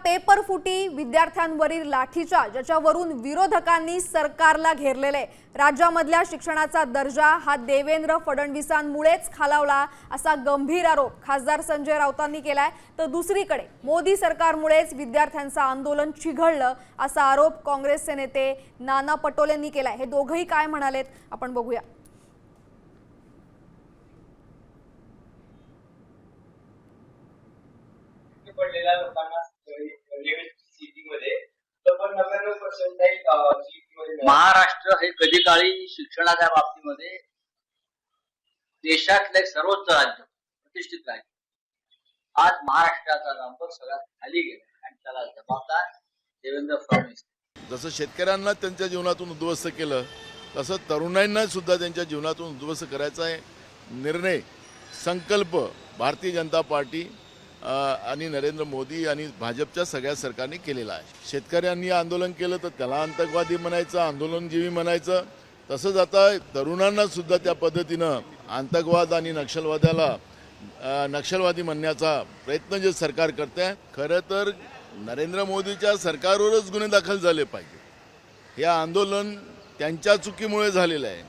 Paper फुटी, विद्यार्थ्यांवरील लाठीचार्ज ज्याच्यावरून विरोधकांनी सरकारला घेरलेले। राज्यामधल्या शिक्षणाचा दर्जा हा देवेंद्र फडणवीसांमुळेच खालावला असा गंभीर आरोप खासदार संजय राऊतांनी केलाय। तर दुसरीकडे मोदी सरकारमुळेच विद्यार्थ्यांचं आंदोलन चिघळलं असा आरोप काँग्रेसचे नेते नाना पटोलेंनी केलाय। हे दोघंही काय म्हणालेत आपण बघूया। महाराष्ट्र हे कधी काळी शिक्षणाच्या बाबतीमध्ये देशातले सर्वोच्च राज्य, प्रतिष्ठित राज्य, आज महाराष्ट्राचा नंबर सगळ्यात खाली गेला आणि त्याला जबाबदार देवेंद्र फडणवीस। जसं शेतकऱ्यांना त्यांच्या जीवनातून उद्ध्वस्त केलं तसं तरुणांना सुद्धा त्यांच्या जीवनातून उद्ध्वस्त करायचा निर्णय, संकल्प भारतीय जनता पार्टी आणि नरेंद्र मोदी आणि भाजपच्या सगळ्या सरकारने केलेला आहे। शेतकऱ्यांनी आंदोलन केलं तर त्याला आतंकवादी म्हणायचं, आंदोलनजीवी म्हणायचं। तसंच आता तरुणांना सुद्धा त्या पद्धतीनं आतंकवाद आणि नक्षलवादी म्हणण्याचा प्रयत्न जे सरकार करते, खरं तर नरेंद्र मोदीच्या सरकारवरच गुन्हे दाखल झाले पाहिजे। हे आंदोलन त्यांच्या चुकीमुळे झालेलं आहे।